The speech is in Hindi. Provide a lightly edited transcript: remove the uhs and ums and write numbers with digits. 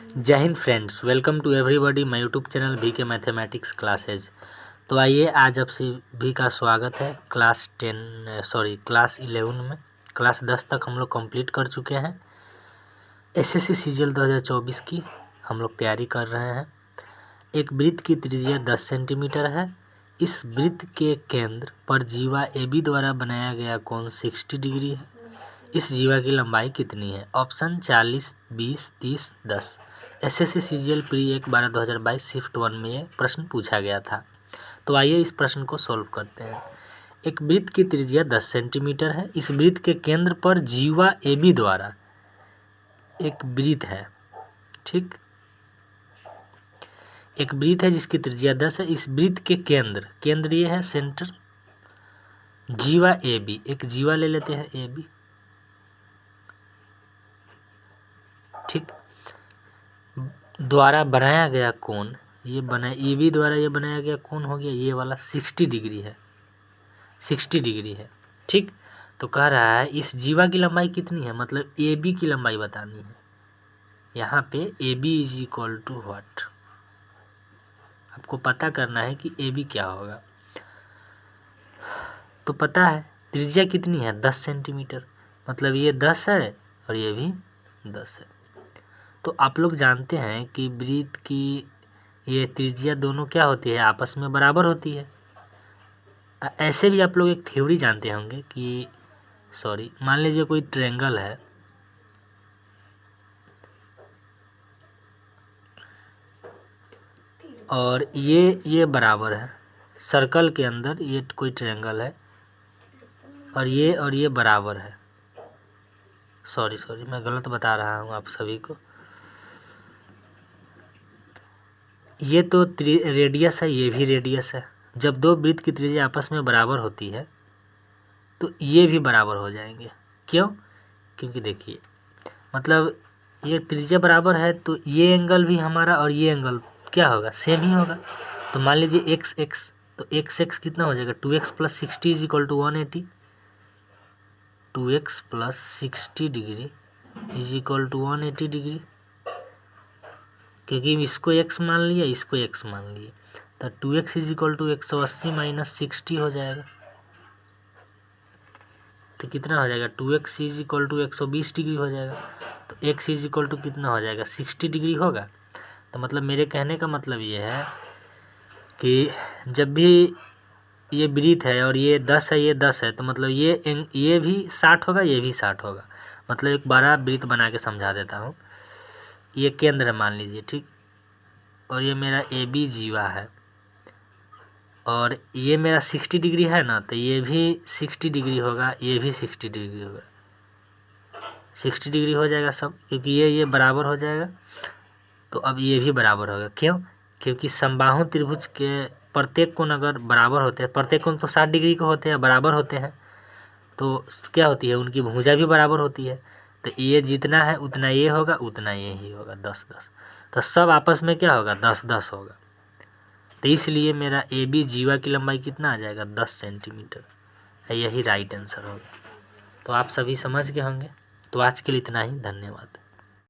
जय हिंद friends, welcome to everybody my YouTube channel V K mathematics classes. तो आइए, आज आप सभी का स्वागत है क्लास 11 में। क्लास 10 तक हम लोग कंप्लीट कर चुके हैं। एसएससी सीजीएल 2024 की हम लोग तैयारी कर रहे हैं। एक वृत्त की त्रिज्या 10 सेंटीमीटर है। इस वृत्त के केंद्र पर जीवा ए बी द्वारा बनाया गया कोण 60 डिग्री है। इस जीवा की लंबाई कितनी है? Option 40, 20, 30, 10। SSC CGL pre 1/12/2022 shift 1 में ये प्रश्न पूछा गया था। तो आइए इस प्रश्न को सॉल्व करते हैं। एक वृत्त की त्रिज्या 10 सेंटीमीटर है। इस वृत्त के केंद्र पर जीवा ए बी द्वारा एक वृत्त है, ठीक, एक वृत्त है जिसकी त्रिज्या 10 है। इस वृत्त के केंद्र ये है सेंटर, जीवा ए बी, एक जीवा ले लेते हैं ए बी, ठीक, द्वारा बनाया गया कोण, ये बना ए बी द्वारा ये बनाया गया कोण हो गया ये वाला 60 डिग्री है, 60 डिग्री है, ठीक। तो कह रहा है इस जीवा की लंबाई कितनी है, मतलब ए बी की लंबाई बतानी है। यहाँ पे A B is equal to what, आपको पता करना है कि ए बी क्या होगा। तो पता है त्रिज्या कितनी है, 10 सेंटीमीटर, मतलब ये 10 है और ये भी 10 है। तो आप लोग जानते हैं कि वृत्त की ये त्रिज्या दोनों क्या होती है, आपस में बराबर होती है। ऐसे भी आप लोग एक थ्योरी जानते होंगे कि मान लीजिए कोई ट्रायंगल है, और ये बराबर है। सर्कल के अंदर ये कोई ट्रायंगल है और ये बराबर है। सॉरी मैं गलत बता रहा हूँ आप सभी को। ये तो रेडियस है, ये भी रेडियस है। जब दो वृत्त की त्रिज्या आपस में बराबर होती है तो ये भी बराबर हो जाएंगे। क्यों? क्योंकि देखिए, मतलब ये त्रिज्या बराबर है तो ये एंगल भी हमारा और ये एंगल क्या होगा, सेम ही होगा। तो मान लीजिए एक्स एक्स, तो एक्स एक्स कितना हो जाएगा, 2x + 60 is equal to 180। 2x + 60 degree is equal to 180 degree, क्योंकि इसको x मान लिया, इसको x मान लिए, तो 2x इज इक्वल टू 180 - 60 हो जाएगा। तो कितना हो जाएगा, 2x is equal to 120 degree हो जाएगा। तो x इज इक्वल टू कितना हो जाएगा, 60 डिग्री होगा। तो मतलब मेरे कहने का मतलब ये है कि जब भी ये वृत्त है और ये 10 है, ये 10 है, तो मतलब ये भी 60 होगा, ये भी 60 होगा। मतलब एक बड़ा वृत्त बना के समझा देता हूँ। ये केंद्र है मान लीजिए, ठीक, और ये मेरा ए बी जीवा है, और ये मेरा 60 डिग्री है ना, तो ये भी 60 डिग्री होगा, ये भी 60 डिग्री होगा, 60 डिग्री हो जाएगा सब, क्योंकि ये बराबर हो जाएगा। तो अब ये भी बराबर होगा। क्यों? क्योंकि समबाहु त्रिभुज के प्रत्येक कोण अगर बराबर होते हैं, प्रत्येक कोण तो 60 डिग्री के होते हैं, बराबर होते हैं, तो क्या होती है, उनकी भुजा भी बराबर होती है। तो ये जितना है उतना ये होगा, उतना ये ही होगा, 10 10। तो सब आपस में क्या होगा, 10 10 होगा। तो इसलिए मेरा ए बी जीवा की लंबाई कितना आ जाएगा, 10 सेंटीमीटर। यही राइट आंसर होगा। तो आप सभी समझ गए होंगे। तो आज के लिए इतना ही, धन्यवाद।